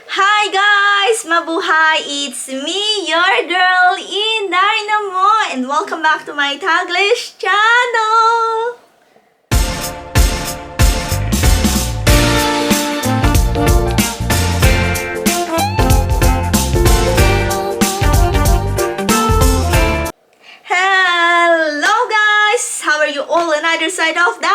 Hi guys! Mabuhay! It's me, your girl, InDaynaMo, and welcome back to my Taglish channel! Hello guys! How are you all on either side of the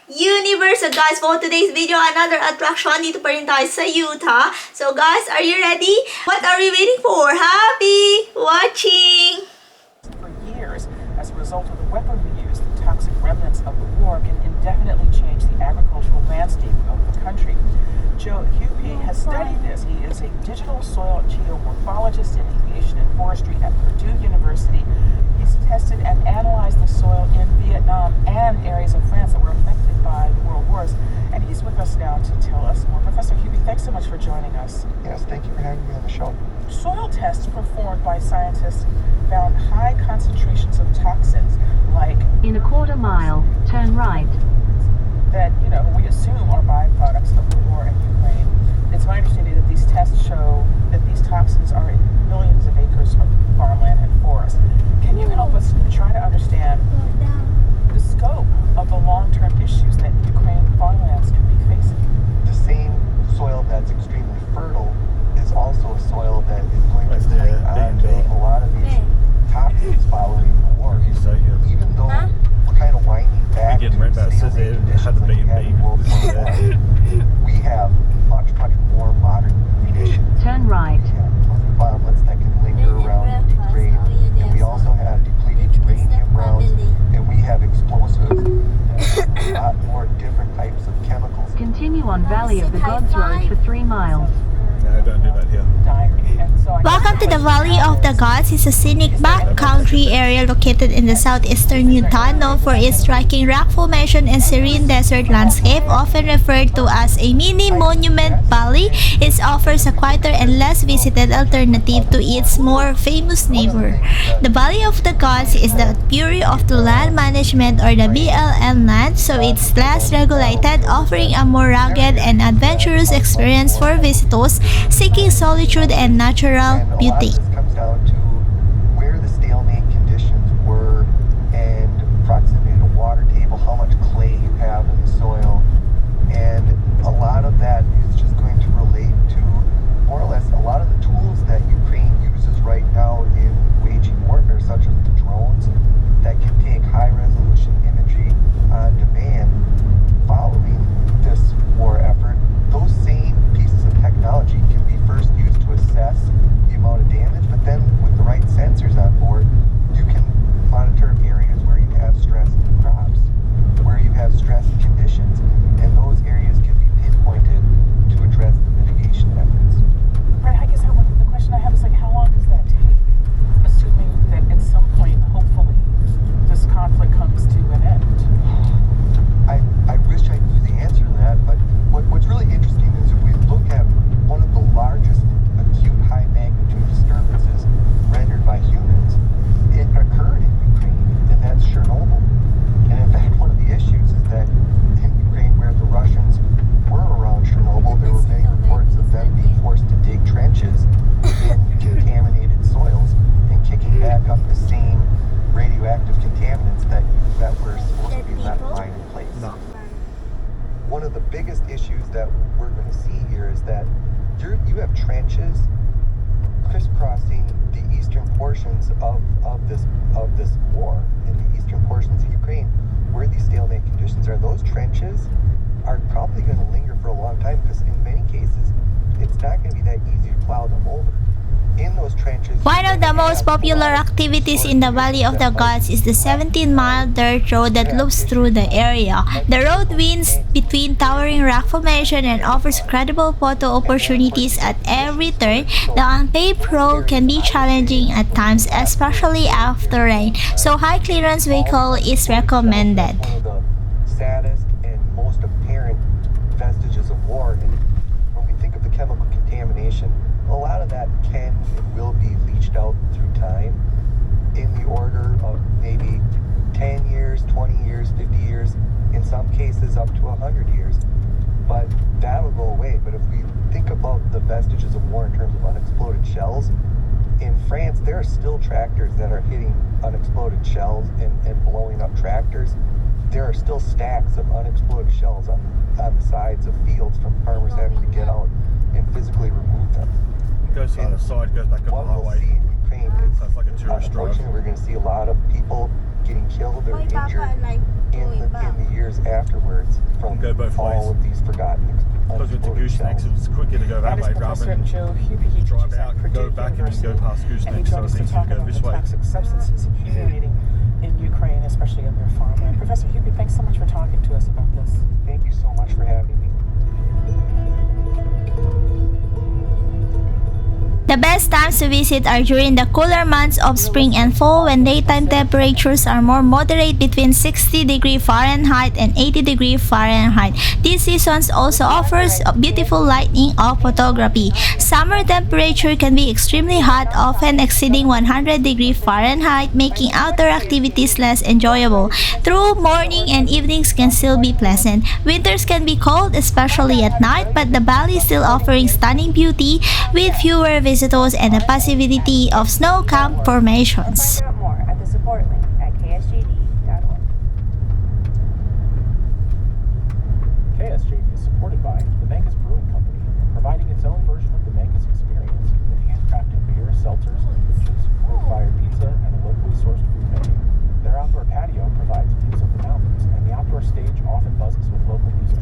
universe? So guys, for today's video, another attraction dito pa rin tayo sa Utah. So guys, are you ready? What are we waiting for? Happy watching! For years, as a result of the weaponry used, the toxic remnants of the war can indefinitely change the agricultural landscape of the country. Joe Hupy has studied this. He is a digital soil geomorphologist in aviation and forestry at Purdue University. He's tested and analyzed the soil in Vietnam and areas of France that were affected by the world wars. And he's with us now to tell us more. Professor Hupy, thanks so much for joining us. Yes, thank you for having me on the show. Soil tests performed by scientists found high concentrations of toxins like In a quarter mile, turn right. that, we assume are byproducts of the war in Ukraine. It's my understanding that these tests show that these toxins are in millions of acres of farmland and forest. Can you help us try to understand the scope of the long-term issues that Ukraine farmlands could be facing? The same soil that's extremely fertile is also a soil that is going to take on a lot of these toxins following the war. Even though we're kind of winding back to stalemate conditions like we had in World War I, we have much more modern conditions. Turn right. We have farmlands that can linger around and degrade, and we also have depleted uranium rounds, and we have explosives and a lot more different types of chemicals. Continue on Valley of the Gods Road for 3 miles. No, don't do that here. Welcome to the Valley of the Gods. It's a scenic backcountry area located in the southeastern Utah, known for its striking rock formation and serene desert landscape, often referred to as a mini monument valley. It offers a quieter and less visited alternative to its more famous neighbor. The Valley of the Gods is the Bureau of the Land Management, or the BLM land, so it's less regulated, offering a more rugged and adventurous experience for visitors seeking solitude and natural beauty. This comes down to where the stalemate conditions were and proximity to water table, how much clay you have in the soil, and a lot of that is just going to relate to more or less a lot of the tools that Ukraine uses right now in waging warfare, such as the drones that can take high resolution imagery on demand. Following this war effort, those same pieces of technology can be first used to assess the amount of damage, but then with the right sensors on board, you can monitor areas where you have stressed crops, where you have stressed conditions, and those areas can be pinpointed to address the mitigation efforts. Right, I guess the question I have is how long does that take? Assuming that at some point, hopefully, this conflict comes to an end. I wish I knew the answer to that, but what's really interesting is if we look at one of the largest acute high magnitude disturbances rendered by humans, it occurred in Ukraine, and that's Chernobyl. And in fact, one of the issues is that in Ukraine, where the Russians were around Chernobyl, there were many reports of them being forced to dig trenches in contaminated soils and kicking back up the same radioactive contaminants that were supposed to be left behind in place. No. One of the biggest issues that we're going to see here is that you have trenches crisscrossing the eastern portions of this war, in the eastern portions of Ukraine, where these stalemate conditions are. Those trenches are probably going to linger for a long time, because in many cases it's not going to be that easy to plow them over. In those trenches, One of the most popular activities in the Valley of the Gods is the 17-mile dirt road that loops through the area. The road winds between towering rock formation and offers incredible photo opportunities at every turn. The unpaved road can be challenging at times, especially after rain, so high clearance vehicle is recommended. One of the saddest and most apparent vestiges of war, and when we think of the chemical contamination, a lot of that can and will be leached out through time in the order of maybe 10 years, 20 years, 50 years, in some cases. cases up to 100 years. But that'll go away. But if we think about the vestiges of war in terms of unexploded shells, in France, there are still tractors that are hitting unexploded shells and blowing up tractors. There are still stacks of unexploded shells on the sides of fields from farmers having to get out and physically remove them. It goes to the other side, goes back up the What we'll see highway. in Ukraine is, So it's like a tourist drive. unfortunately, we're going to see a lot of people getting killed or injured in the years afterwards from Go both all ways. of these forgotten Because with the unexploded goosenecks, shells. it's quicker to go that That is way rather Professor than Joe Hupy. He drive teaches at out, Purdue go back and then go University, past and he goosenecks. So joined it us to seems to talk go about this the way. toxic substances accumulating in Ukraine, especially in their farmland. Professor Hupy, thanks so much for talking to us about this. Thank you so much for having me. The best times to visit are during the cooler months of spring and fall when daytime temperatures are more moderate between 60° Fahrenheit and 80° Fahrenheit. These seasons also offers a beautiful lighting of photography. Summer temperature can be extremely hot, often exceeding 100° Fahrenheit, making outdoor activities less enjoyable. Though morning and evenings can still be pleasant. Winters can be cold, especially at night, but the valley is still offering stunning beauty with fewer visitors and the possibility of snow camp formations. Find out more at the support link at ksjd.org. KSJD is supported by the Mancus Brewing Company, providing its own version of the Mancus experience with handcrafted beer, seltzers, kombuchas, wood-fired pizza, and a locally sourced food menu. Their outdoor patio provides views of the mountains, and the outdoor stage often buzzes with local music.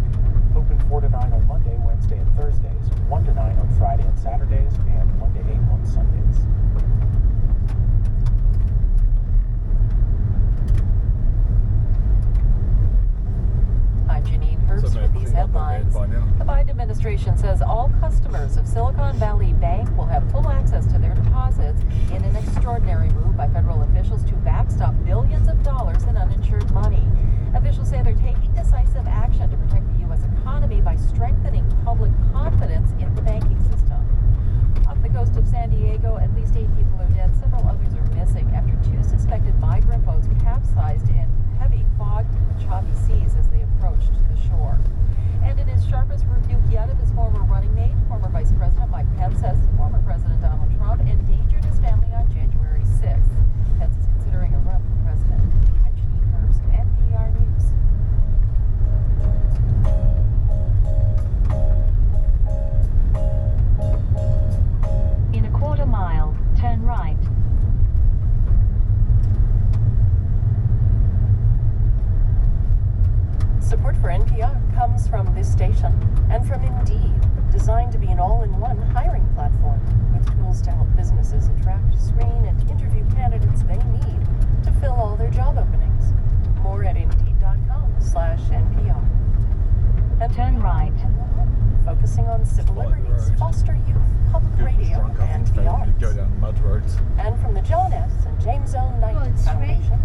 Open 4 to 9 on Monday, Wednesday, and Thursdays, 1 to 9 on Friday and Saturdays, and 1 to 8 on Sundays. I'm Janine Herbst So with these clean up my bed headlines. by now. The Biden administration says all customers of Silicon Valley Bank will have full access to their deposits in an extraordinary move by federal officials to backstop billions of dollars in uninsured money. Officials say they're taking decisive action to protect the U.S. economy by strengthening public confidence in the banking system. Off the coast of San Diego, at least 8 people are dead. Several others are missing after 2 suspected migrant boats capsized in heavy fog and choppy seas as they approached the shore. And in his sharpest rebuke yet of his former running mate, former Vice President Mike Pence says former President Donald Trump endangered his family on January 6th. Pence is considering a run for president. I'm Janine Herbst, NPR News. In a quarter mile, turn right. Support for NPR comes from this station and from Indeed, designed to be an all-in-one hiring platform with tools to help businesses attract, screen, and interview candidates they need to fill all their job openings. More at Indeed.com/NPR. And Turn right. focusing on civil Follow the liberties, road. foster youth, public Good was radio, drunk, I and think, the they would go arts. down mud roads. And from the John S. and James L. Knight Oh, it's Foundation,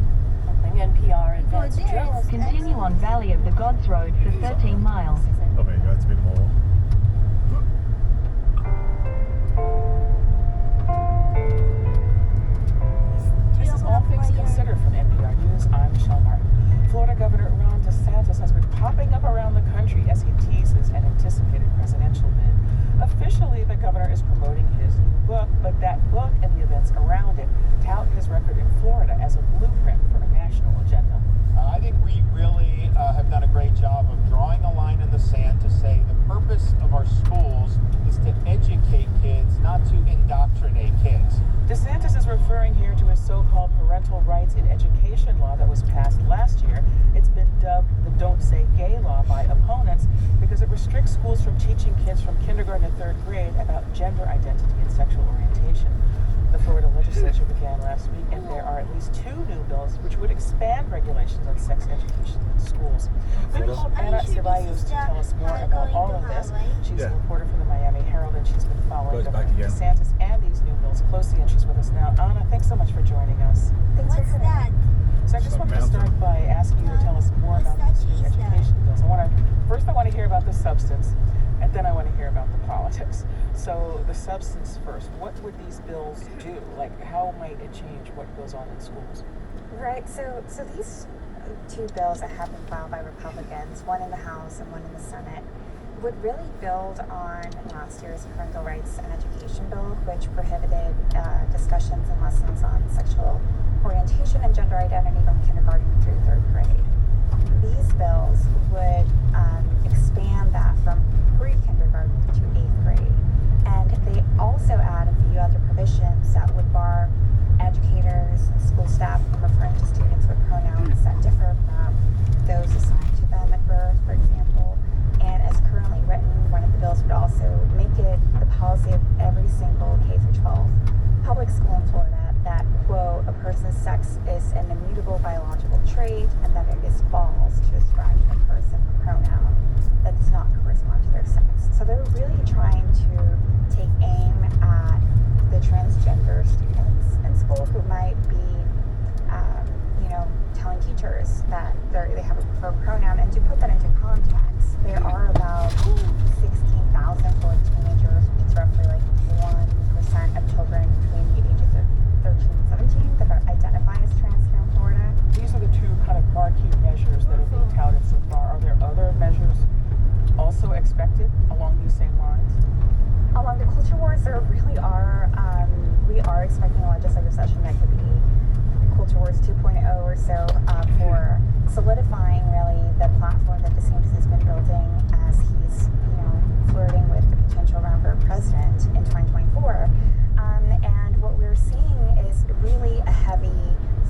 helping NPR advance there. journalism. Continue on Valley of the Gods Road for 13 miles. Oh, there you go, it's a bit more. This is All Things Considered from NPR News. I'm Michelle Martin. Florida Governor Ron DeSantis has been popping up around the country as he teases an anticipated presidential bid. Officially, the governor is promoting his new book, but that book and the events around it tout his record in Florida as a blueprint for a national agenda. I think we really have done a great job of drawing a line in the sand to say the purpose of our schools is to educate kids, not to indoctrinate kids. DeSantis is referring here to his so-called parental rights in education law that was passed last year. It's been dubbed the Don't Say Gay law by opponents because it restricts schools from teaching kids from kindergarten to 3rd grade about gender identity and sexual orientation. The Florida legislature began last week, and there are at least 2 new bills which would expand regulations on sex education in schools. We called Anna Ceballos to tell us more about all of this. She's a Yeah. reporter for the Miami Herald, and she's been following Goes back Governor again. DeSantis and these new bills closely, and she's with us now. Anna, thanks so much for joining us. Thanks for having me. So I just Some wanted to start mountain. by asking you to tell us more about these new education bills. First I want to hear about the substance, and then I want to hear about the politics. So the substance first. What would these bills do? Like, how might it change what goes on in schools? Right, so these two bills that have been filed by Republicans, one in the House and one in the Senate, would really build on last year's parental rights and education bill, which prohibited discussions and lessons on sexual orientation and gender identity from kindergarten through third grade. These bills would expand that from pre-kindergarten to 8th grade. And they also add a few other provisions that would bar educators and school staff from referring to students with pronouns that differ from those assigned to them at birth, for example. And as currently written, one of the bills would also make it the policy of every single K-12 public school in Florida that, quote, a person's sex is an immutable biological trait and that it is false to describe a person a pronoun that does not correspond to their sex. So they're really trying to take aim at the transgender students in school who might be, telling teachers that they have a preferred pronoun. And to put that into context, there are about 16,000 Florida teenagers, which is roughly like 1% of children between the ages of 13 and 17 that are identified as trans here in Florida. These are the two kind of marquee measures that are being touted so far. Are there other measures also expected along these same lines? Along the culture wars, there really are. We are expecting a legislative session that could be Culture Wars 2.0 or so for solidifying really the platform that DeSantis has been building as he's, flirting with the potential run for president in 2024. And what we're seeing is really a heavy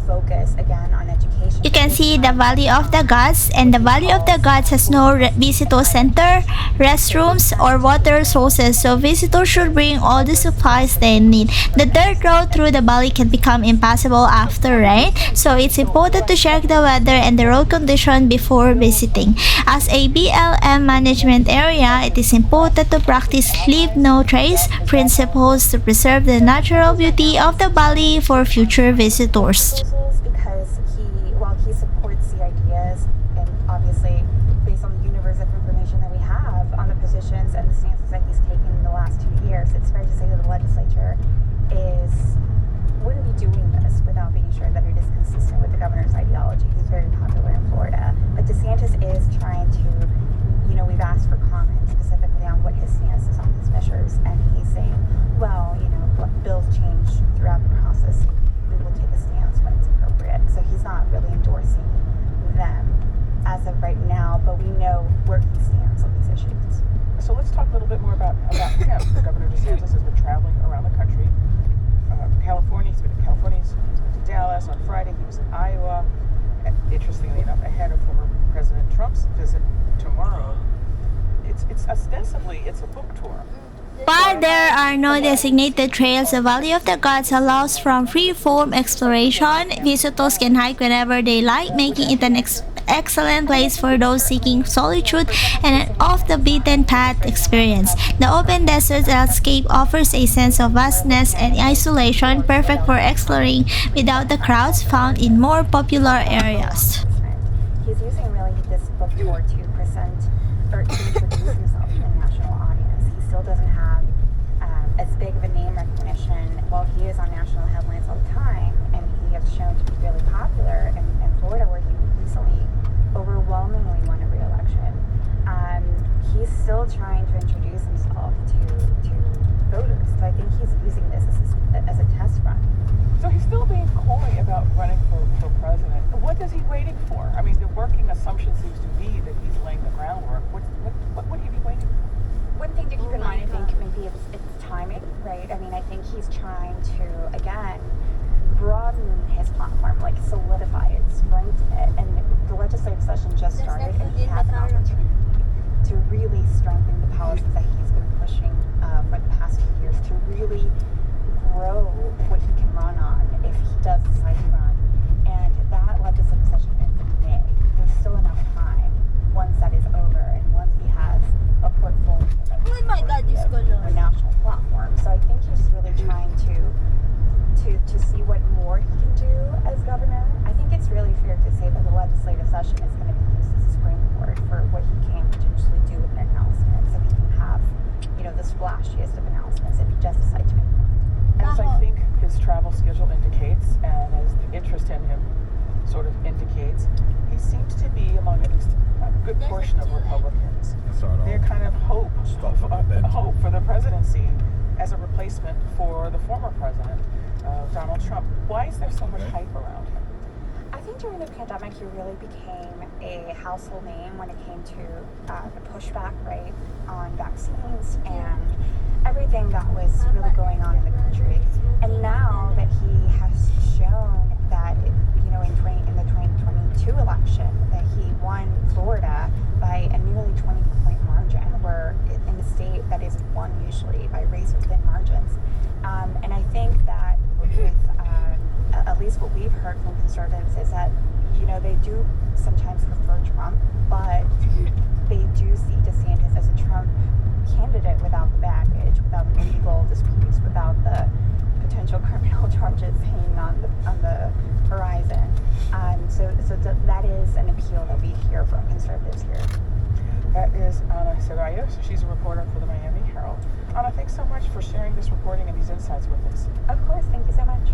focus again on education. You can see the Valley of the Gods, and the Valley of the Gods has no visitor center, restrooms, or water sources, so visitors should bring all the supplies they need. The dirt road through the valley can become impassable after rain, so it's important to check the weather and the road condition before visiting. As a BLM management area, it is important to practice leave no trace principles to preserve the natural beauty of the valley for future visitors. Because while he supports the ideas and obviously based on the universe of information that we have on the positions and the stances that he's taken in the last 2 years, it's fair to say that the legislature wouldn't be doing this without being sure that it is consistent with the governor's ideology, who's very popular in Florida. But DeSantis is trying to, we've asked for comments specifically on what his stance is on these measures, and he's saying, well, bills change throughout the process. We will take a stance when it's appropriate. So he's not really endorsing them as of right now, but we know where he stands on these issues. So let's talk a little bit more about him. Governor DeSantis has been traveling around the country. California, he's been in California, he's been to Dallas. On Friday, he was in Iowa. And interestingly enough, ahead of former President Trump's visit tomorrow. It's ostensibly, it's a book tour. While there are no designated trails, the Valley of the Gods allows from free-form exploration. Visitors can hike whenever they like, making it an excellent place for those seeking solitude and an off-the-beaten-path experience. The open desert landscape offers a sense of vastness and isolation, perfect for exploring without the crowds found in more popular areas. He's using really this book tour to introduce himself to the national audience. He still doesn't have as big of a name recognition. While he is on national headlines all the time, and he has shown to be really popular in Florida, where he recently overwhelmingly won a re-election, he's still trying to introduce himself to voters. So I think he's using this as a test run. So he's still being coy about running for president. What is he waiting for? I mean, the working assumption seems to be that he's laying the groundwork. What would he be waiting for? One thing to keep in mind, I think, maybe it's timing, right? I mean, I think he's trying to, again, broaden his platform, like solidify it, strengthen it. And the legislative session just started, and he has an opportunity to really strengthen the policies that he's been pushing for the past 2 years, to really grow what he can run on if he does decide to run. And that legislative session ends in May. There's still enough time once that is over and once he has a portfolio a national platform. So I think he's really trying to see what more he can do as governor. I think it's really fair to say that the legislative session is going to be used as a springboard for what he can potentially do with an announcement, so he can have, the splashiest of announcements if he does decide to make one. As I think his travel schedule indicates, and as the interest in him sort of indicates, good portion of Republicans. That's all. They're kind of hope for the presidency as a replacement for the former president, Donald Trump. Why is there so much hype around him? I think during the pandemic, he really became a household name when it came to the pushback, right, on vaccines and everything that was really going on in the country. And now that he has shown that, you know, in the 2022 election, that he won Florida by a nearly 20-point margin, where in the state that is won usually by razor-thin margins. And I think that with at least what we've heard from conservatives is that, you know, they do sometimes prefer Trump, but they do see DeSantis as a Trump candidate without the baggage, without the legal disputes, without the potential criminal charges hanging on the horizon. So that is an appeal that we hear from conservatives here. That is Ana Ceballos. She's a reporter for the Miami Herald. Ana, thanks so much for sharing this reporting and these insights with us. Of course, thank you so much.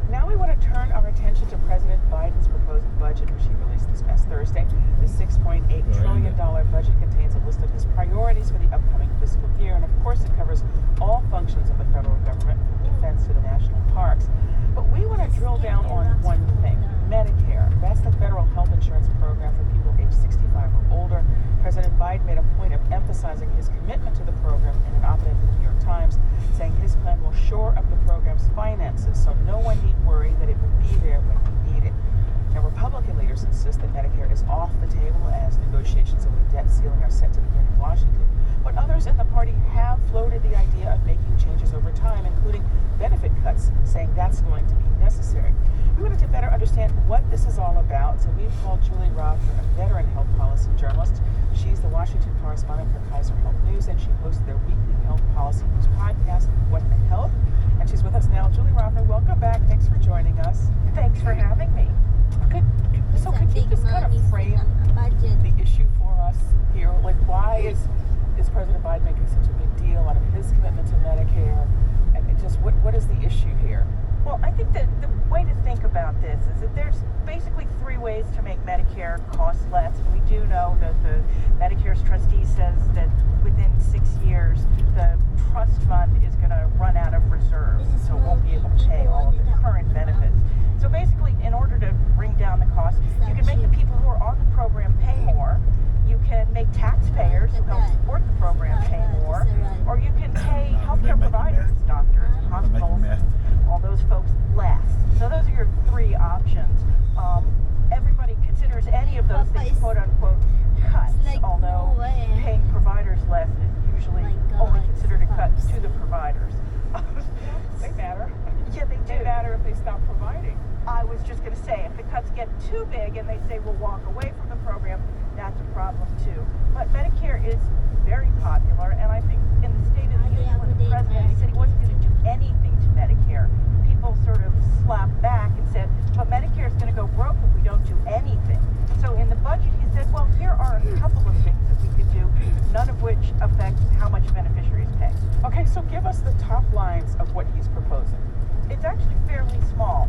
Now we want to turn our attention to President Biden's proposed budget, which he released this past Thursday. The $6.8 trillion budget contains a list of his priorities for the upcoming fiscal year, and of course it covers all functions of the federal government, from defense to the national parks. But we want to drill down on one thing: Medicare. That's the federal health insurance program for people age 65 or older. President Biden made a point of emphasizing his commitment to the program in an op-ed in the New York Times, saying his plan will shore up the program's finances so no one need worry that it will be there when we need it. Now, Republican leaders insist that Medicare is off the table as negotiations over the debt ceiling are set to begin in Washington. But others in the party have floated the idea of making changes over time, including benefit cuts, saying that's going to be necessary. We wanted to better understand what this is all about, so we've called Julie Rovner, a veteran health policy journalist. She's the Washington correspondent for Kaiser Health News, and she hosts their weekly health policy news podcast, What the Health? And she's with us now. Julie Rovner, welcome back. Thanks for joining us. Thanks for having me. Could you just kind of frame the issue for us here? Like, why is President Biden making such a big deal out of his commitment to Medicare? And just what is the issue here? Well, I think that the way to think about this is that there's basically three ways to make Medicare cost less. And we do know that the Medicare's trustee says that within 6 years, the trust fund is going to run out of reserves, so it won't be able to pay all of the current benefits. So basically, in order to bring down the cost, you can make the people who are on the program pay more. You can make taxpayers who help support the program pay more, or you can pay healthcare providers, doctors, hospitals, all those folks less. So those are your three options. Everybody considers any of those things quote unquote cuts, although paying providers less is usually only considered a cut to the providers. They matter. Yeah, they do. They matter if they stop providing. I was just going to say, if the cuts get too big and they say we'll walk away from the program, that's a problem too. But Medicare is very popular, and I think in the State of the Union, when the president said he wasn't going to do anything to Medicare, people sort of slapped back and said, but Medicare is going to go broke if we don't do anything. So in the budget, he said, well, here are a couple of things that we could do, none of which affect how much beneficiaries pay. Okay, so give us the top lines of what he's proposing. It's actually fairly small.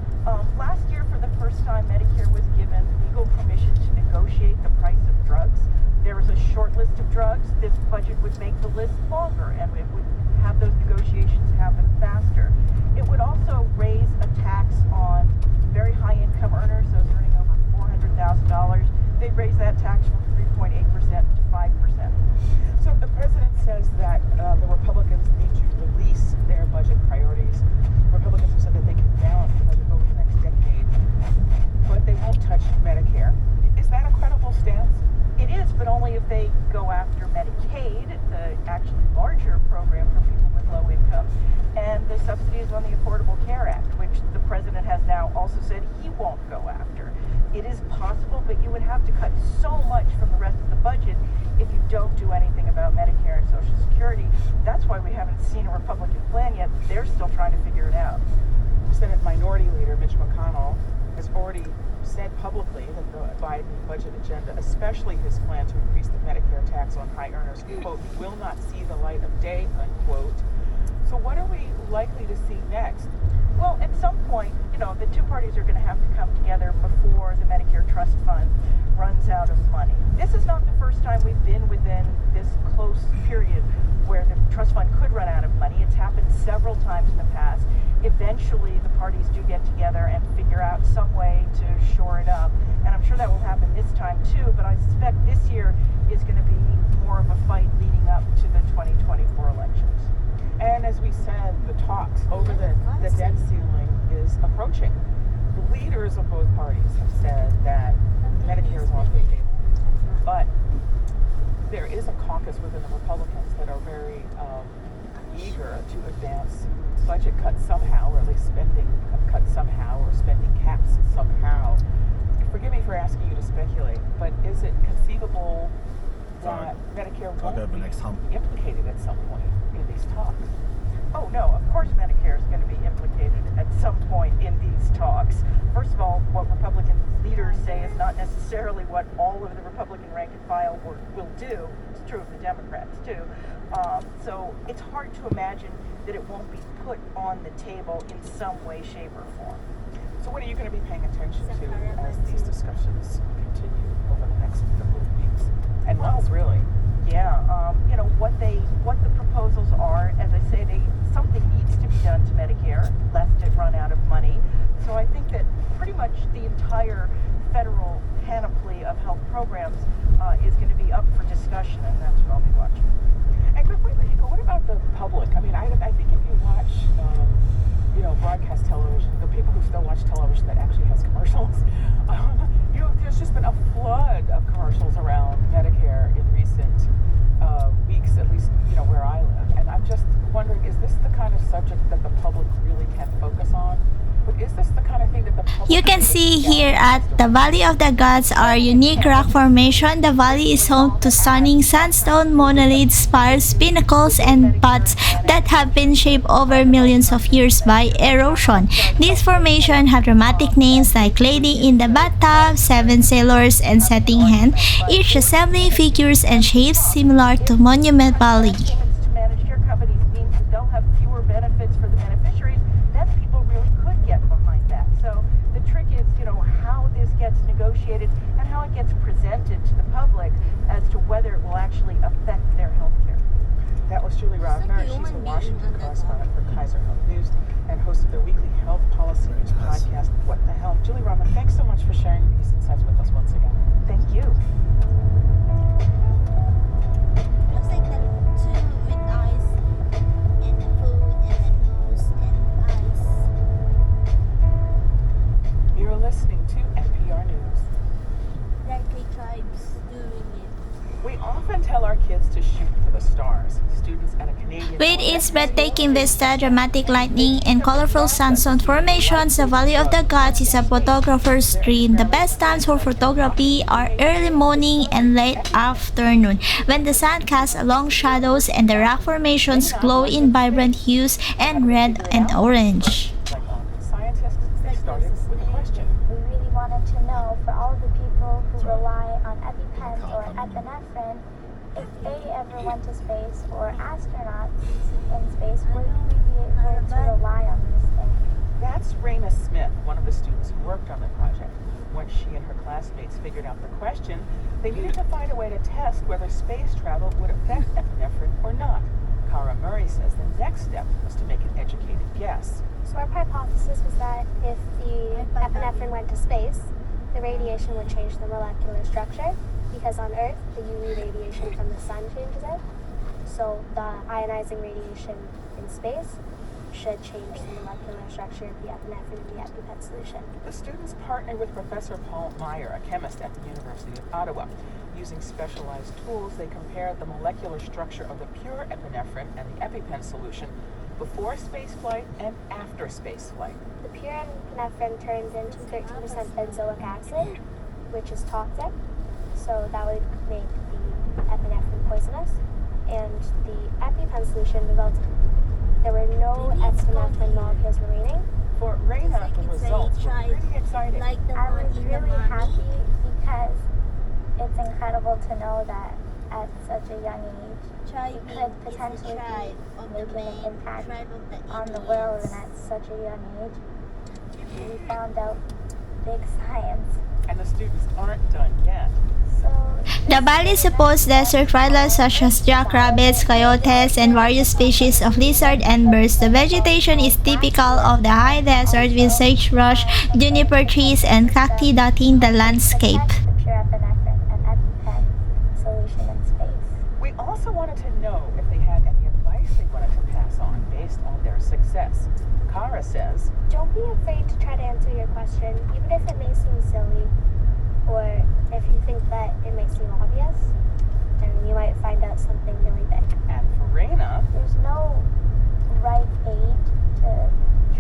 Last year, for the first time, Medicare was given legal permission to negotiate the price of drugs. There was a short list of drugs. This budget would make the list longer, and it would have those negotiations happen faster. It would also raise a tax on very high-income earners, those earning over $400,000. They'd raise that tax from 3.8% to 5%. So the president says that the Republicans need to release their budget priorities. Republicans have said that they can balance the budget over the next decade, but they won't touch Medicare. Is that a credible stance? It is, but only if they go after Medicaid, the actually larger program for people with low income, and the subsidies on the Affordable Care Act, which the president has now also said he won't go after. It is possible, but you would have to cut so much from the rest of the budget if you don't do anything about Medicare and Social Security. That's why we haven't seen a Republican plan yet. They're still trying to figure it out. Senate Minority Leader Mitch McConnell has already said publicly that the Biden budget agenda, especially his plan to increase the Medicare tax on high earners, quote, will not see the light of day, unquote. So what are we likely to see next? Well, at some point, the two parties are going to have to come together before the Medicare trust fund runs out of money. This is time we've been within this close period where the trust fund could run out of money. It's happened several times in the past. Eventually, the parties do get together and figure out some way to shore it up. And I'm sure that will happen this time too, but I suspect this year is going to be more of a fight leading up to the 2024 elections. And as we said, the talks over the debt ceiling is approaching. The leaders of both parties have said that Medicare is off the table. But there is a caucus within the Republicans that are very eager to advance budget cuts somehow, or at least spending cuts somehow, or spending caps somehow. Forgive me for asking you to speculate, but is it conceivable that Medicare won't be implicated at some point in these talks? Oh no, of course Medicare is going to be implicated at some point in these talks. First of all, what Republican leaders say is not necessarily what all of the Republican rank and file will do. It's true of the Democrats too. So it's hard to imagine that it won't be put on the table in some way, shape, or form. So what are you going to be paying attention to as these discussions continue over the next couple of weeks and months, really? Yeah, what the proposals are. As I say, something needs to be done to Medicare, lest it run out of money. So I think that pretty much the entire federal panoply of health programs is going to be up for discussion, and that's what I'll be watching. And quickly, what about the public? I mean, I think if you watch, broadcast television, the people who still watch television that actually has commercials, there's just been a flood of commercials around Medicare in recent weeks, at least, where I live. And I'm just wondering, is this the kind of subject that the public really can focus on? But is this the kind of thing that the public... You can see here at the Valley of the Gods our unique rock formation. The valley is home to stunning sandstone, monoliths, spires, pinnacles, and buttes that have been shaped over millions of years by erosion. These formations have dramatic names like Lady in the Bathtub, Seven Sailors, and Setting Hen, each assembling figures and shapes similar to Monument Valley. To manage care companies means that they'll have fewer benefits for the beneficiaries. Then people really could get behind that. So the trick is, how this gets negotiated and how it gets presented to the public as to whether it will actually affect their health care. That was Julie Rovner. She's the Washington correspondent for Kaiser Health News and host of their weekly health policy news podcast, What the Hell? Julie Rovner, thanks so much for sharing these insights with us once again. Thank you. Looks like the two with eyes and the food and the nose and eyes. You're listening to NPR News. Likely tribes doing it. We often tell our kids to shoot for the stars. Students at a Canadian... With its breathtaking vista, dramatic lightning, and colorful sandstone formations, the Valley of the Gods is a photographer's dream. The best times for photography are early morning and late afternoon, when the sun casts long shadows and the rock formations glow in vibrant hues and red and orange. Like scientists, they started with a question. We really wanted to know, for all of the people who rely on EpiPens or epinephrine, if they ever went to space, or astronauts in space, would we be able to rely on these things? That's Raina Smith, one of the students who worked on the project. Once she and her classmates figured out the question, they needed to find a way to test whether space travel would affect epinephrine or not. Cara Murray says the next step was to make an educated guess. So our hypothesis was that if the epinephrine went to space, the radiation would change the molecular structure, because on Earth, the UV radiation from the sun changes it. So the ionizing radiation in space should change the molecular structure of the epinephrine in the EpiPen solution. The students partnered with Professor Paul Meyer, a chemist at the University of Ottawa. Using specialized tools, they compared the molecular structure of the pure epinephrine and the EpiPen solution before spaceflight and after spaceflight. The pure epinephrine turns into 13% benzoic acid, which is toxic. So that would make the epinephrine poisonous. And the EpiPen solution developed, there were no epinephrine molecules remaining. For Raina, the results were pretty exciting. I was really happy because it's incredible to know that at such a young age, we could potentially be making an impact on the world, and at such a young age, we found out big science. And the students aren't done yet. So The valley supports desert wildlife such as jackrabbits, coyotes, and various species of lizard and birds. The vegetation is typical of the high desert with sagebrush, juniper trees, and cacti dotting the landscape. The pure epinephrine and EpiPen solution in space. We also wanted to know if they had any advice they wanted to pass on based on their success. Cara says, Don't be afraid to try to answer your question, even if it may seem silly, or if you think that it may seem obvious, and you might find out something really big. and for Raina, There's no right age to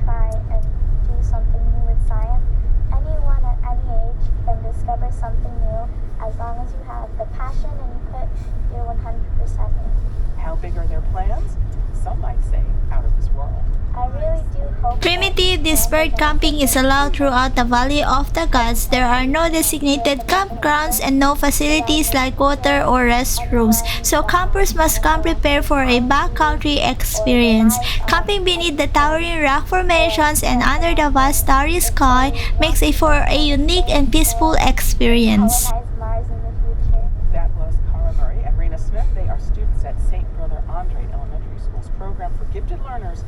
try and do something new with science. Anyone at any age can discover something new as long as you have the passion and you put your 100% in. how big are their plans? Some might say out of this world. I really do hope Primitive dispersed camping is allowed throughout the Valley of the Gods. There are no designated campgrounds and no facilities like water or restrooms, so campers must come prepared for a backcountry experience. Camping beneath the towering rock formations and under the vast starry sky makes it for a unique and peaceful experience. colonize Mars in the future. That was Cara Murray and Raina Smith. They are students at St. Brother Andre Elementary School's program for gifted learners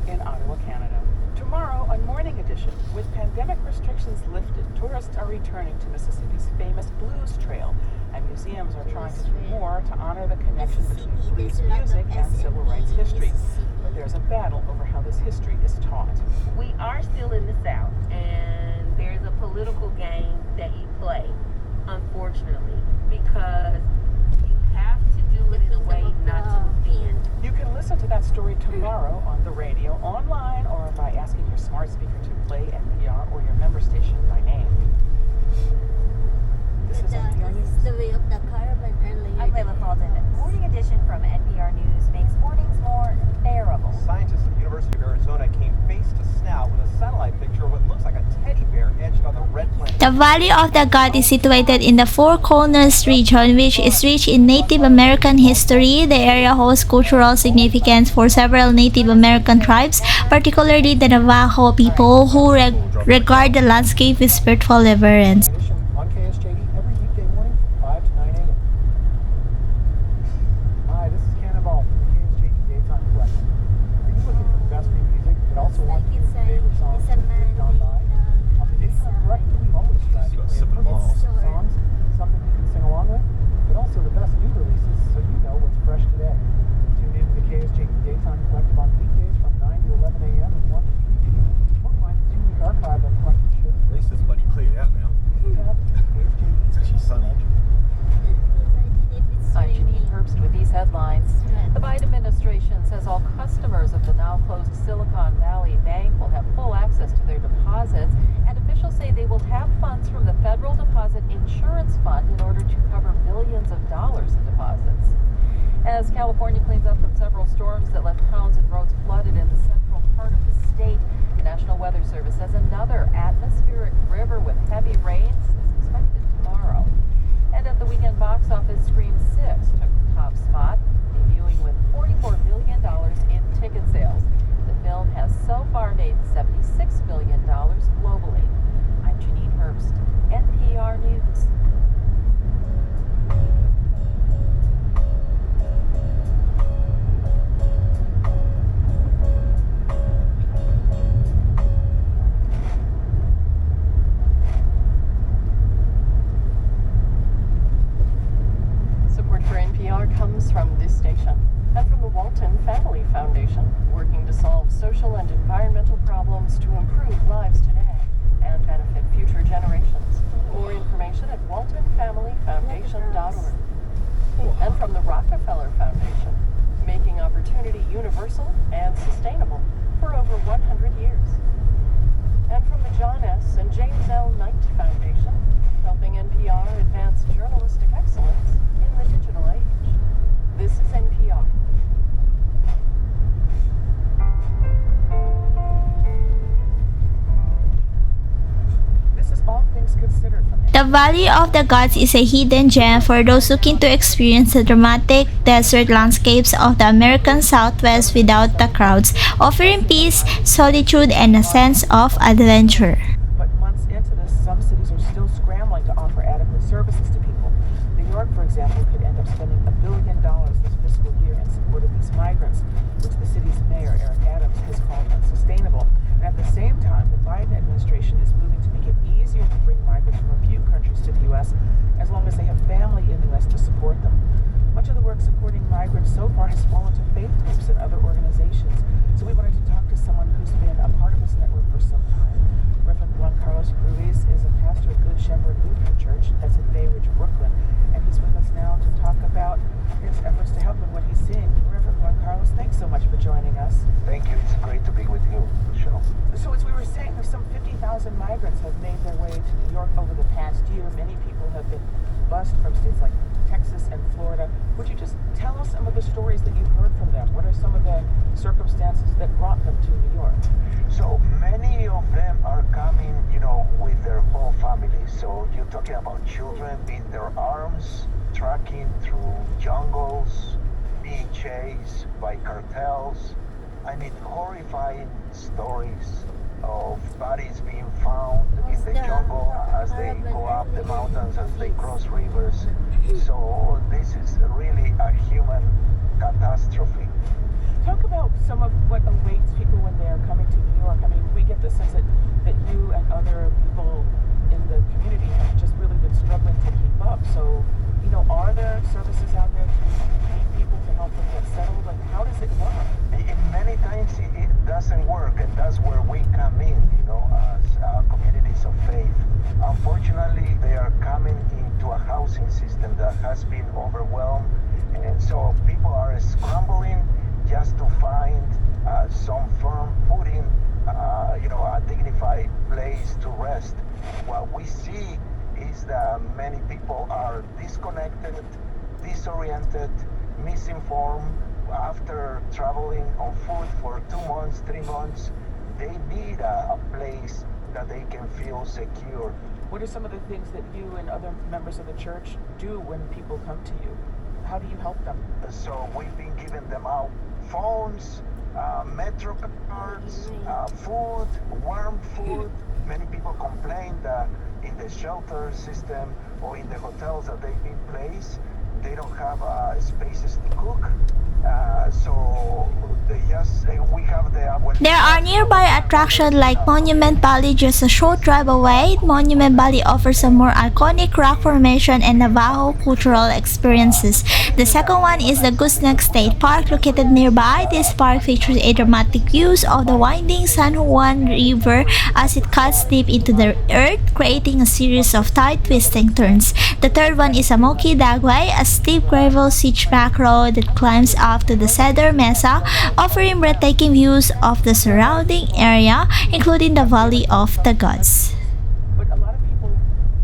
in Ottawa, Canada. Tomorrow on Morning Edition, with pandemic restrictions lifted, tourists are returning to Mississippi's famous Blues Trail, and museums are trying to do more to honor the connection between blues music and civil rights history. But there's a battle over how this history is taught. We are still in the South, and there's a political game that you play, unfortunately, because you have to do it in a way not to offend. You can listen to that story tomorrow on the radio, online, or by asking your smart speaker to play NPR or your member station by name. This is NPR News. the way of the caravan earlier. I'm Layla Halden. Morning Edition from NPR News makes mornings more bearable. Scientists at the University of Arizona came face to snout with a satellite picture of what looks like a teddy bear etched on the red planet. The Valley of the God is situated in the Four Corners region, which is rich in Native American history. The area hosts cultural significance for several Native American tribes, particularly the Navajo people, who regard the landscape with spiritual reverence. Edition on KSJE every weekday morning, 5 to 9 a.m. Hi, this is Cannonball from the KSJE Daytime Collection. Are you looking for the best new music, but also want to hear your favorite songs from the years gone by? On the Daytime Collection, we always strive to play perfect songs, something you can sing along with, but also the best new releases so you know what's fresh today. Tune in to the KSJE Daytime Collective on weekdays from 9 to 11 a.m. and 1 to 3 p.m. Or find the 2-week archive of collected shows. At least this buddy cleared out now. It's actually sunny. I'm Janine Herbst with these headlines. The Biden administration says all customers of the now closed Silicon Valley Bank will have full access to their deposits, and officials say they will have funds from the Federal Deposit Insurance Fund in order to cover billions of dollars in deposits. As California cleans up from several storms that left towns and roads flooded in the central part of the state, the National Weather Service says another atmospheric river with heavy rains is expected tomorrow. And at the weekend box office, Scream 6 took the top spot, debuting with $44 million in ticket sales. The film has so far made $76 million globally. I'm Janine Herbst, NPR News. Support for NPR comes from this station and from the Walton Family Foundation, working to solve social and environmental problems to improve lives today and benefit future generations. More information at waltonfamilyfoundation.org. And from the Rockefeller Foundation, making opportunity universal and sustainable for over 100 years. And from the John S. and James L. Knight Foundation, helping NPR advance journalistic excellence in the digital age. This is NPR. This is All Things Considered from The Valley of the Gods is a hidden gem for those looking to experience the dramatic desert landscapes of the American Southwest without the crowds, offering peace, solitude, and a sense of adventure. But months into this, some cities are still scrambling to offer adequate services to people. New York, for example, could end up spending $1 billion this fiscal year in support of these migrants, which the city's mayor, Eric Adams, has called unsustainable. And at the same time, the Biden administration is moving to make it easier to bring migrants from a few countries to the U.S. as long as they have family in the U.S. to support them. Much of the work supporting migrants so far has fallen to faith groups and other organizations. So we wanted to talk to someone who's been a part of this network for some time. Reverend Juan Carlos Ruiz is a pastor of Good Shepherd Lutheran Church that's in Bay Ridge, Brooklyn, and he's with us now to talk about his efforts to help and what he's seeing. Reverend Juan Carlos, thanks so much for joining us. Thank you. It's great to be with you, Michelle. So as we were saying, there's some 50,000 migrants have made their way to New York over the past year. Many people have been bused from states like Texas and Florida. Would you just tell us some of the stories that you've heard from them? What are some of the circumstances that brought them to New York? So many of them are coming, with their whole family. So you're talking about children in their arms, trekking through jungles, being chased by cartels. I mean, horrifying stories of bodies being found in the jungle as they go up the mountains, as they cross rivers. So this is really a human catastrophe. Talk about some of what awaits people when they're coming to New York. I mean, we get the sense that you and other people in the community have just really been struggling to keep up. So, are there services out there to meet people to help them get settled? Like, how does it work? Many times it doesn't work, and that's where we come in, as communities of faith. Unfortunately, they are coming into a housing system that has been overwhelmed, and so people are scrambling just to find some firm footing, a dignified place to rest. What we see is that many people are disconnected, disoriented, misinformed. After traveling on foot for 2 months, 3 months, they need a place that they can feel secure. What are some of the things that you and other members of the church do when people come to you? How do you help them? So we've been giving them out phones, metro cards, food, warm food. Many people complain that in the shelter system or in the hotels that they've been placed, they don't have spaces to cook. So we have There are nearby attractions like Monument Valley just a short drive away. Monument Valley offers a more iconic rock formation and Navajo cultural experiences. The second one is the Gooseneck State Park located nearby. This park features a dramatic views of the winding San Juan River as it cuts deep into the earth, creating a series of tight twisting turns. The third one is a Monkey Dagway, a steep gravel switchback road that climbs up to the Cedar Mesa, offering breathtaking views of the surrounding area, including the Valley of the Gods. But a lot of people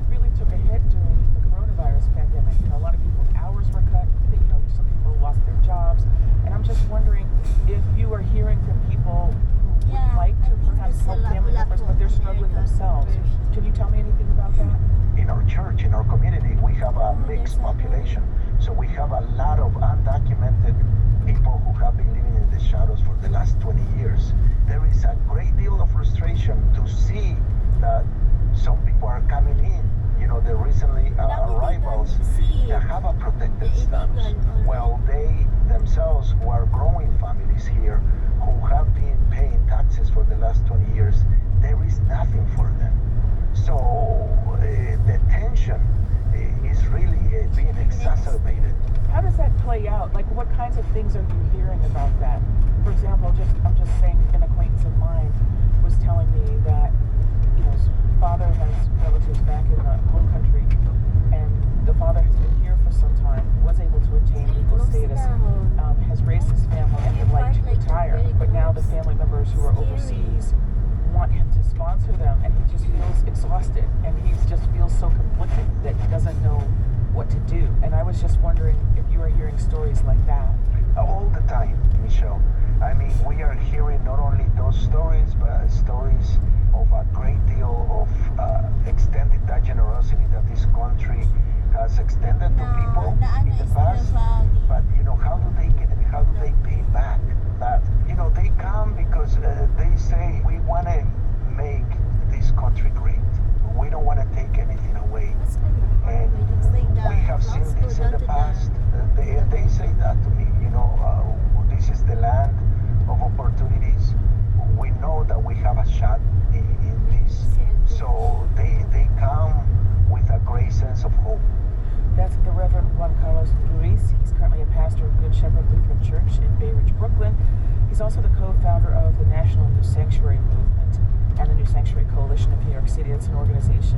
really took a hit during the coronavirus pandemic. A lot of people's hours were cut. Some people lost their jobs. And I'm just wondering if you are hearing from people who would like to perhaps help family members, but they're struggling themselves. Can you tell me anything about that? In our church, in our community, we have a mixed population. So we have a lot of undocumented people who have been living in the shadows for the last 20 years. There is a great deal of frustration to see that some people are coming in, the recently arrivals that have a protected status. Well, they themselves who are growing families here, who have been paying taxes for the last 20 years, there is nothing for them. So the tension is really being exacerbated. How does that play out? Like, what kinds of things are you hearing about that? For example, I'm just saying, an acquaintance of mine was telling me that, his father has relatives back in the home country, and the father has been here for some time, was able to attain legal status, has raised his family, and would like to retire. But now the family members who are overseas want him to sponsor them, and he just feels exhausted, and he just feels so conflicted that he doesn't know what to do. And I was just wondering if you are hearing stories like that. All the time, Michelle. I mean, we are hearing not only those stories, but stories of a great deal of extended that generosity that this country has extended to people in the past. But how do they get it? How do they pay back that? They come because they say we want to make this country great. We don't want to take anything away. And we have seen this that to me. This is the land of opportunities. We know that we have a shot in this, so they come with a great sense of hope. That's the Reverend Juan Carlos Ruiz. He's currently a pastor of Good Shepherd Lutheran Church in Bay Ridge, Brooklyn. He's also the co-founder of the National New Sanctuary Movement and the New Sanctuary Coalition of New York City. It's an organization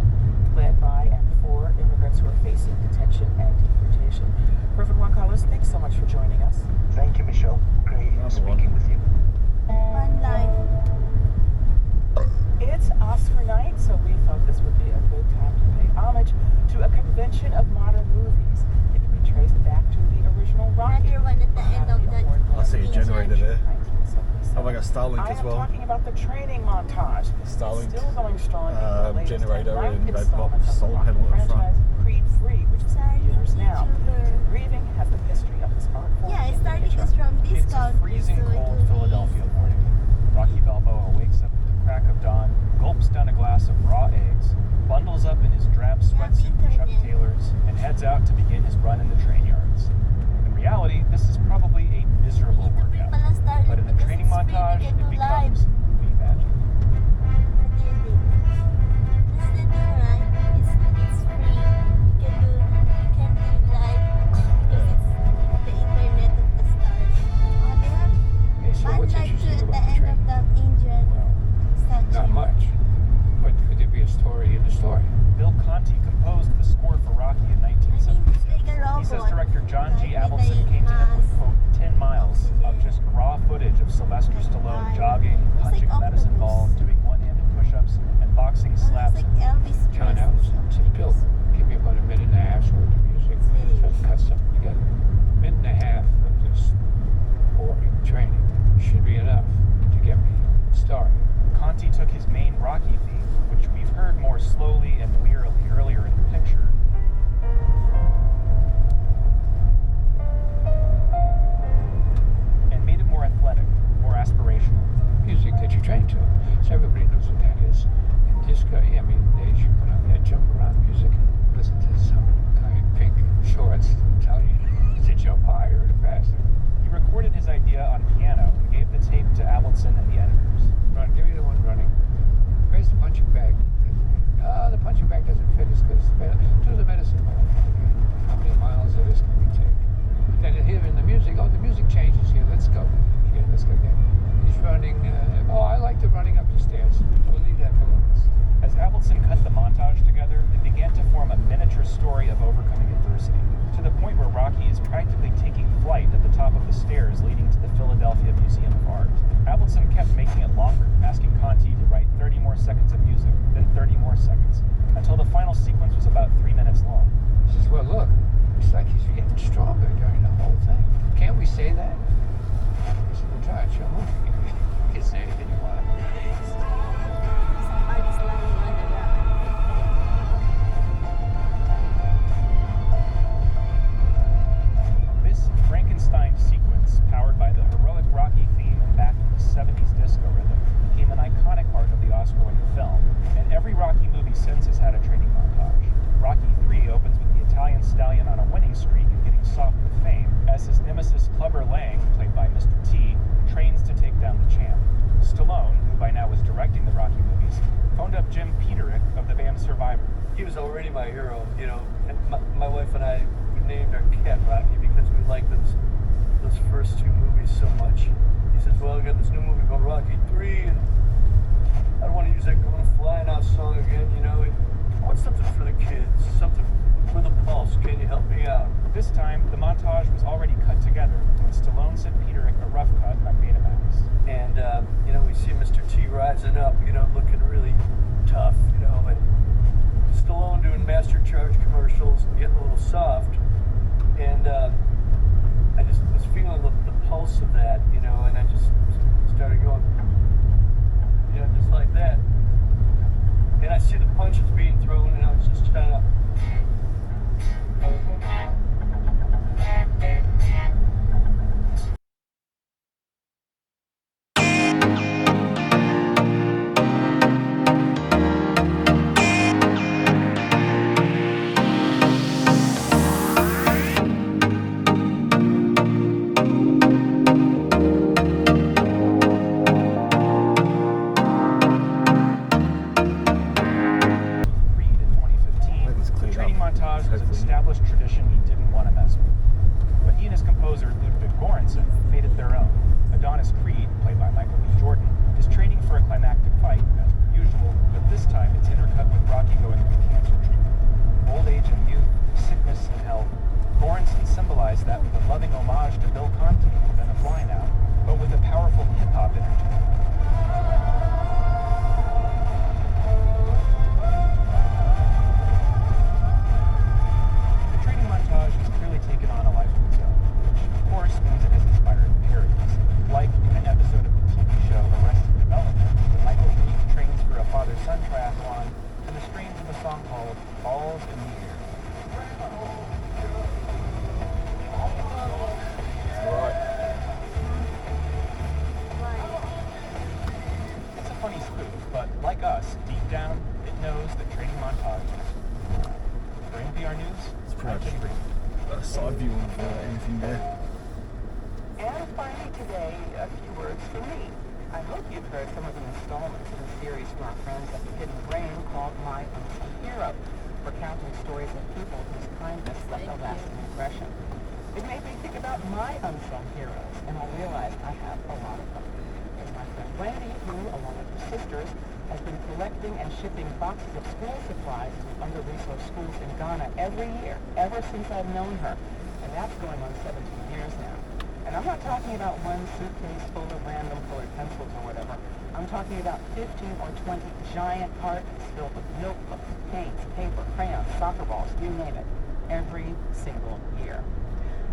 led by and for immigrants who are facing detention and deportation. Reverend Juan Carlos, thanks so much for joining us. Thank you, Michelle. Great speaking with you. One life. It's Oscar night, so we thought this would be a good time to pay homage to a convention of modern movies. It can be traced back to the original Rocky. Another one at the end of the I see a generator there. 1977. Have I got Starlink as well? I am talking about the training montage. Starlink, Still going strong. in the latest generator and and red installment box, of the solar Rocky panel at the front. franchise, Creed 3, which is in theaters now. YouTuber. Grieving has the history of this art form. Yeah, in Starlink miniature. is from this It's a country. freezing so it cold will be Philadelphia morning. Rocky Balboa wakes up at the crack of dawn, gulps down a glass of raw eggs, bundles up in his drab sweatsuit and Chuck Taylors, and heads out to begin his run in the train yards. In reality, this is probably a miserable workout, but in the training montage, it becomes movie magic. What do you think? That's the thing, right? It's free. You can do live because it's the internet of the stars. They have Hey, so one what's light too interesting at the about the end train? of the Indian statue. Not much. But could there be a story in the story? Bill Conti composed the score for Rocky in I mean, it's 1976. like a robot. He says director John G. Like Avildsen with a came to him with, mask, quote, 10 miles of oxygen. just raw footage of Sylvester Stallone Right. jogging, It's punching like a medicine ball, octopus. doing one-handed push-ups, and boxing It's slaps. like Elvis John Presley. Allison said, Bill, give me about a minute and a half's worth of music. So cut something together. A minute and a half of this boring training should be enough to get me started. Conti took his main Rocky theme, which we've heard more slowly and wearily earlier in the picture, and made it more athletic, more aspirational. Music that you train to. So everybody knows what that is. And disco, yeah, I mean, they should put on that jump around music and listen to some guy in pink shorts tell you to jump higher and faster. He recorded his idea on piano and gave the tape to Avildsen and the editors. Run, give me the one running. Where's the punching bag? The punching bag doesn't fit us because to the medicine ball. Okay. How many miles of this can we take? But then here in the music, the music changes here. Let's go. Here, let's go there. He's running. I like the running up the stairs. We'll leave that for last. As Avildsen cut the montage together, it began to form a miniature story of overcoming adversity, to the point where Rocky is practically taking flight at the top of the stairs leading to the Philadelphia Museum of Art. Avildsen kept making it longer, asking Conti to write 30 more seconds of music, then 30 more seconds, until the final sequence was about 3 minutes long. He says, well, look, it's like he's getting stronger during the whole thing. Can't we say that? He said, well, try it, your movie. You can say anything you want. Somebody's lying on the ground. This Frankenstein sequence, powered by the heroic Rocky theme and backed with the 70s disco rhythm, became an iconic part of the Oscar-winning film, and every Rocky movie since has had a training montage. Rocky 3 opens with the Italian stallion on a winning streak and getting soft with fame, as his nemesis Clubber Lang, played by Mr. T, trains to take down the champ. Stallone, who by now was directing the Rocky movies, phoned up Jim Peterick of the band Survivor. He was already my hero, and my wife and I, we named our cat Rocky because we liked those first two movies so much. He says, well, I got this new movie called Rocky 3, and I don't want to use that Gonna Flying Out song again, I want something for the kids, something for the pulse. Can you help me out? This time, the montage was already cut together when Stallone sent Peterick a rough cut on Betamax. And, we see Mr. T rising up, looking really tough, and Stallone doing Master Charge commercials and getting a little soft. And I just was feeling the pulse of that, and I just started going, just like that. And I see the punches being thrown, and I was just trying to... established tradition he didn't want to mess with. But he and his composer, Ludwig Göransson, made it their own. Adonis Creed, played by Michael B. Jordan, is training for a climactic fight, as per usual, but this time it's intercut with Rocky going through cancer treatment. Old age and youth, sickness and health. Göransson symbolized that with a loving homage to Bill Conti and Ben Affleck now, but with a powerful hip-hop energy. The training montage has clearly taken on a life of its own, which of course means it has inspired parodies, like in an episode of the TV show Arrested Development, when Michael Reed trains for a father-son triathlon to the strains of a song called Balls in the Air. It's a funny spoof, but like us, deep down, it knows that training montage is for NPR News, It's pretty much a side view of anything there. And finally today, a few words from me. I hope you've heard some of the installments in the series from our friends at the Hidden Brain called My Unsung Hero, recounting stories of people whose kindness left a lasting impression. It made me think about my unsung heroes, and I realized I have a lot of them. There's my friend Wendy, who, along with her sisters, has been collecting and shipping boxes of school supplies to under-resourced schools in Ghana every year, ever since I've known her. And that's going on 17 years now. And I'm not talking about one suitcase full of random colored pencils or whatever. I'm talking about 15 or 20 giant cartons filled with notebooks, paints, paper, crayons, soccer balls, you name it, every single year.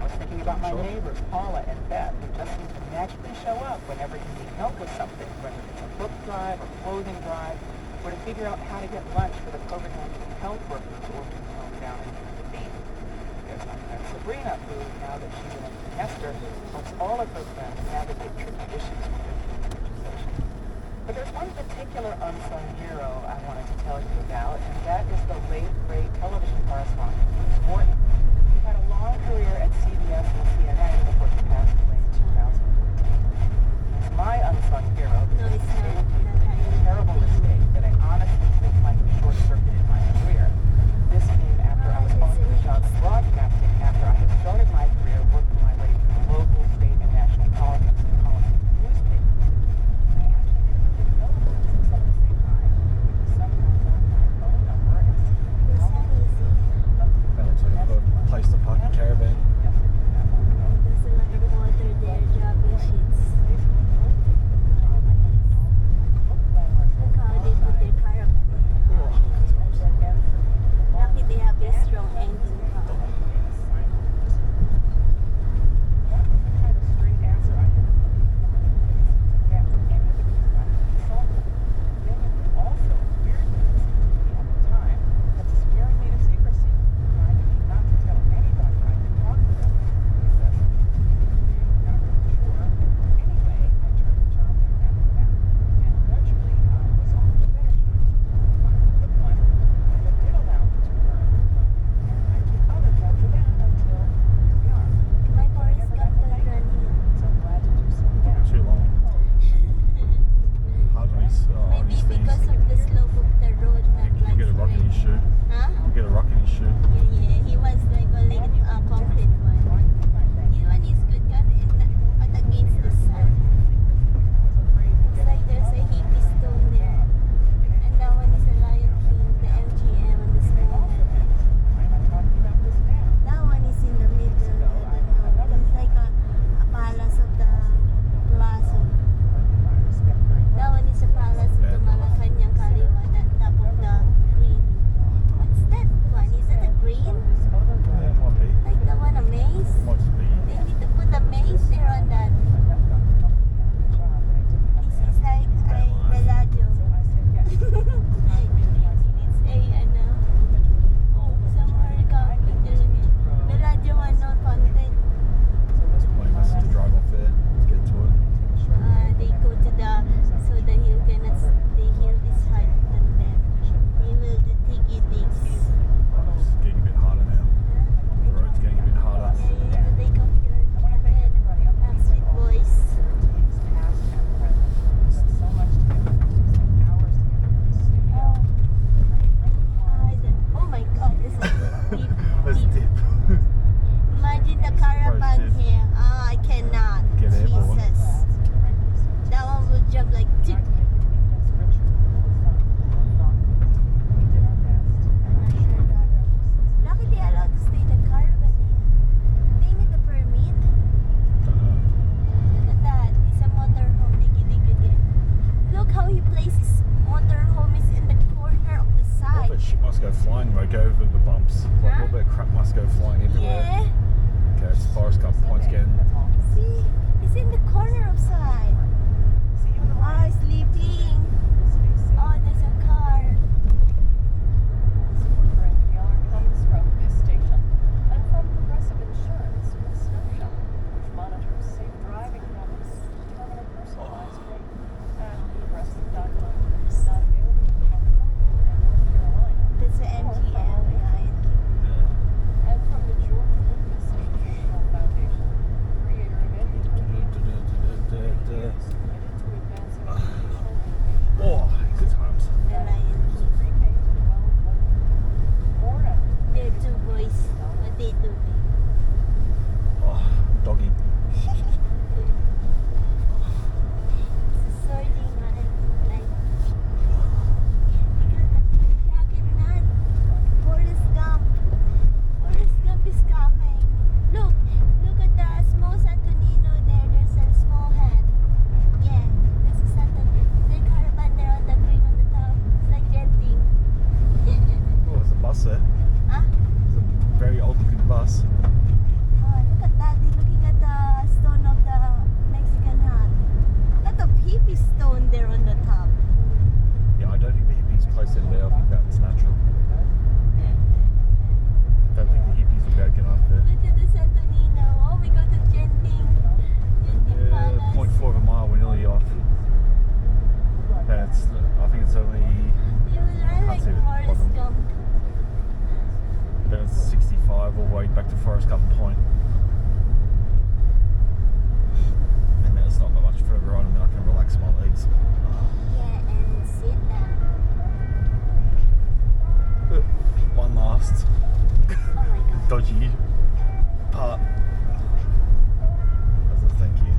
I was thinking about my neighbors, Paula and Beth, who just seem to magically show up whenever you need help with something, whether it's a book drive or clothing drive, or to figure out how to get lunch for the COVID-19 health workers working home down in the beach. There's my friend Sabrina, who, now that she's an empty nester, helps all of her friends navigate tricky issues with their legislation. But there's one particular unsung hero I wanted to tell you about, and that is the late, great television correspondent, Bruce Morton. He had a long career at CBS and CNN before he passed away in 2014. He's my unsung hero because he made a terrible mistake that I honestly think might have short-circuited my career. This came after I was offered a job in broadcasting after I had started my career working my way through local, state, and national politics and columns in newspapers. I actually didn't know this except to say hi, because sometimes I have my phone number and see how Forest Gump Point's getting. See, it's in the corner of side. Oh, sleeping. Oh, there's a car. Support for NPR comes from this station and from Progressive Insurance with Snapshot, which monitors safe driving habits to determine a personalized rate. And Progressive.com is not available in California and North Carolina. There's an MGM behind. And from the George Lucas Educational Foundation, creator of education, committed to advancing educational innovation. Oh, good times. The Lion King. Pre-K to 12 learning. More at They're two boys. What they do? Oh, doggy. Sorting on it. Like, we got the jacket man. Forrest Gump. Forrest Gump is coming. Look at the small Santonino there. There's a small hat. Yeah, this is Santonino. The caravan there on the green on the top. It's like genting. Oh, there's a bus there. Huh? There's a very old looking bus. Oh, look at that. They're looking at the stone of the Mexican hat. Lot of hippie stone there on the top. Yeah, I don't think the hippies placed it there. I think that's natural. Don't think the hippies will be able to get up there. Look at the Santonino. Oh, we go to Genting. Genting Yeah, Palace. 0.4 of a mile. We're nearly off. That's. I think it's only. You will ride like see the Forrest bottom. Gump. Then it's 65 all the way back to Forest Gump Point. And then it's not that much further on, and then I can relax my legs. Yeah, and sit down. One last Oh my god. dodgy part as a thank you.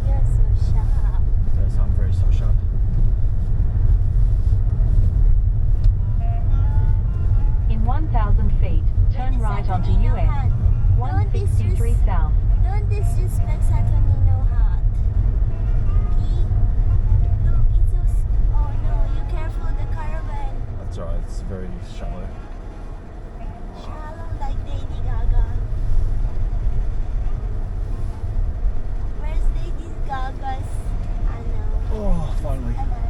You're so sharp. Yes, I'm very so sharp. In 1,000 feet, turn right onto US 163 South. Don't disrespect Santonino hat. Okay? Look, it's so. Oh no, you careful the caravan. That's alright, it's very shallow. Shallow like Lady Gaga. Where's Lady Gaga's? I know. Oh, finally. I know.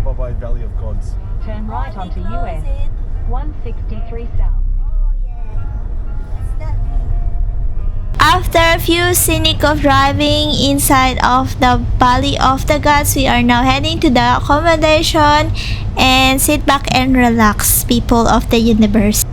Bye bye, Valley of Gods. Turn right Oh, onto they close US it. 163 South. Oh yeah. What's that mean? After a few scenic of driving inside of the Valley of the Gods, we are now heading to the accommodation and sit back and relax, people of the universe.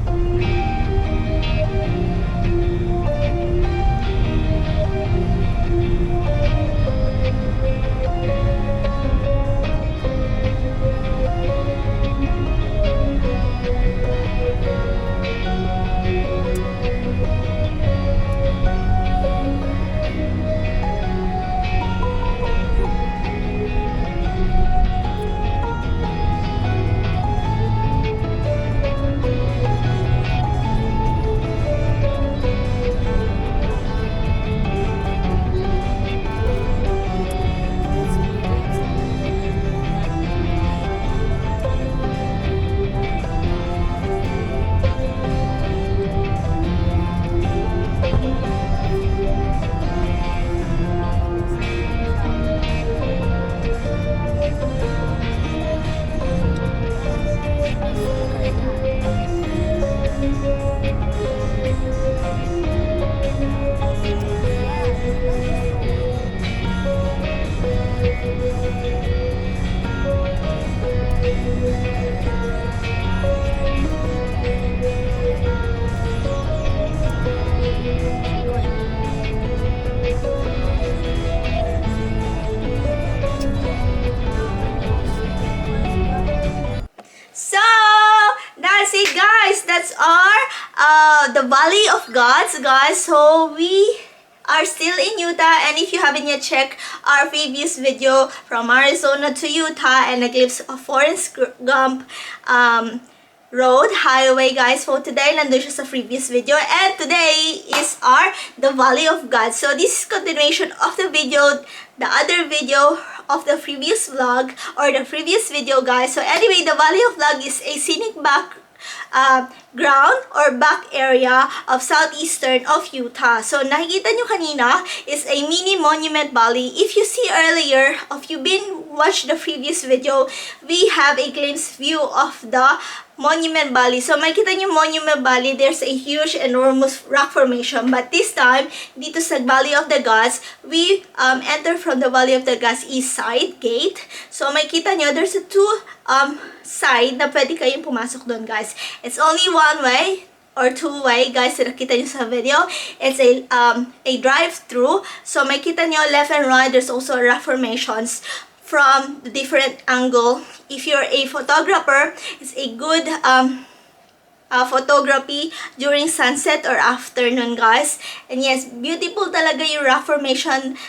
The Valley of Gods, guys. So we are still in Utah, and if you haven't yet checked our previous video from Arizona to Utah and a glimpse of Forrest Gump road highway, guys, for today nandun siya sa previous video, and today is the Valley of Gods. So this is continuation of the video, the other video of the previous vlog or the previous video, guys. So anyway, the Valley of Gods is a scenic ground or back area of southeastern of Utah. So nakikita nyo kanina is a mini monument valley. If you see earlier, if you've been watched the previous video, we have a glimpse view of the Monument Valley. So makikita nyo Monument Valley, there's a huge enormous rock formation, but this time dito sa Valley of the Gods, we enter from the Valley of the Gods east side gate. So makikita nyo there's a two side na pwede kayong pumasok doon, guys. It's only one way or two-way, guys. Nakita nyo sa video, it's a drive-through. So makikita nyo left and right, there's also rock formations from the different angle. If you're a photographer, it's a good photography during sunset or afternoon, guys. And yes, beautiful talaga yung rock formation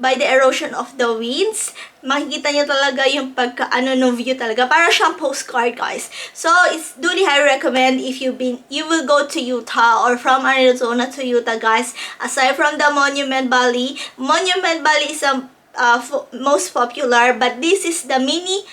by the erosion of the winds. Makikita nyo talaga yung pagka-ano no view talaga. Para siyang postcard, guys. So, it's duly highly recommend if you will go to Utah or from Arizona to Utah, guys. Aside from the Monument Valley is a most popular, but this is the mini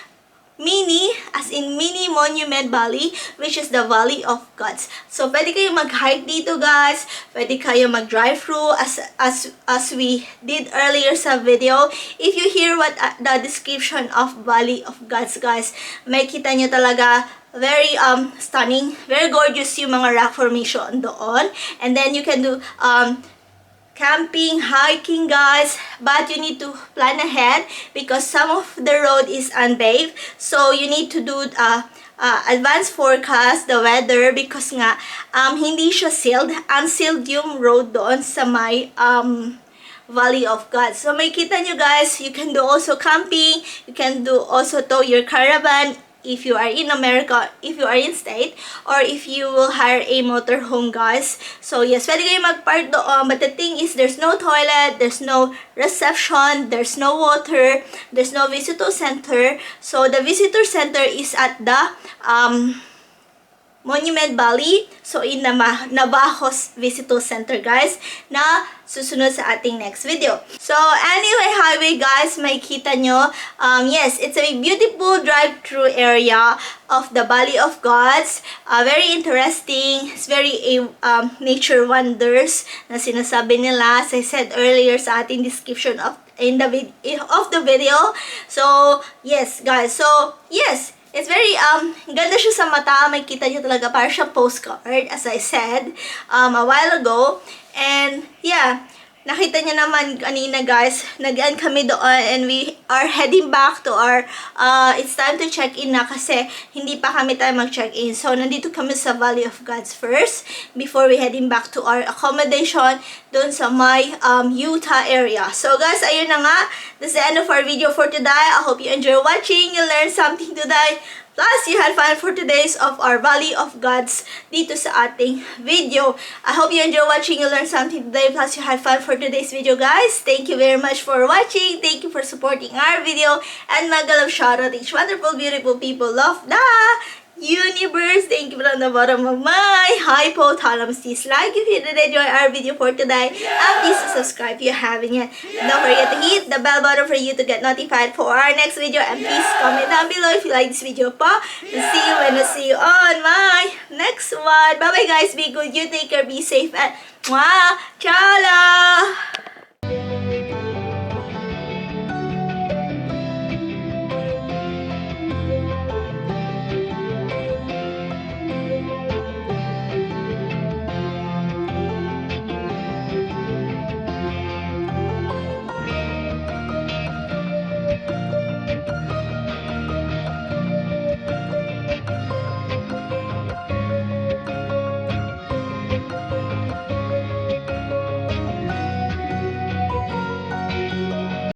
Monument Valley, which is the Valley of Gods. So pwede kayo mag-hike dito, guys. Pwede kayo mag-drive through as we did earlier sa video. If you hear what the description of Valley of Gods, guys, makita nyo talaga very stunning, very gorgeous yung mga rock formation doon. And then you can do camping, hiking, guys, but you need to plan ahead because some of the road is unpaved, so you need to do advanced forecast the weather because nga hindi siya sealed, unsealed yung road doon sa may Valley of God. So makita nyo, guys, you can do also camping, you can do also tow your caravan if you are in America, if you are in state, or if you will hire a motorhome, guys. So yes, pwede kayo mag-park doon, but the thing is there's no toilet, there's no reception, there's no water, there's no visitor center. So the visitor center is at the Monument Valley, so in Navajos Visitor Center, guys, na susunod sa ating next video. So anyway, highway, guys, makikita nyo, yes, it's a beautiful drive-through area of the Valley of Gods. Very interesting. It's very nature wonders na sinasabi nila, as I said earlier sa ating description of the video. So yes, guys, so yes, it's very, ganda siya sa mata. Makikita nyo talaga, para siya postcard, as I said a while ago. And yeah, nakita nyo naman kanina, guys, nag-end kami doon and we are heading back to our, it's time to check in na kasi hindi pa kami tayo mag-check in. So, nandito kami sa Valley of Gods first before we heading back to our accommodation doon sa my Utah area. So, guys, ayun na nga. That's the end of our video for today. I hope you enjoy watching. You learned something today. Plus, you had fun for today's of our Valley of Gods dito sa ating video. I hope you enjoy watching. You learned something today. Plus, you had fun for today's video, guys. Thank you very much for watching. Thank you for supporting our video. And mega love shout out to each wonderful, beautiful people of the universe. Thank you from the bottom of my hypothalamus. Please like if you did enjoy our video for today. And please subscribe if you haven't yet. Don't forget to hit the bell button for you to get notified for our next video. And please comment down below if you like this video pa. And see you when I see you on my next one. Bye bye, guys. Be good. You take care. Be safe. And mwah. Ciao.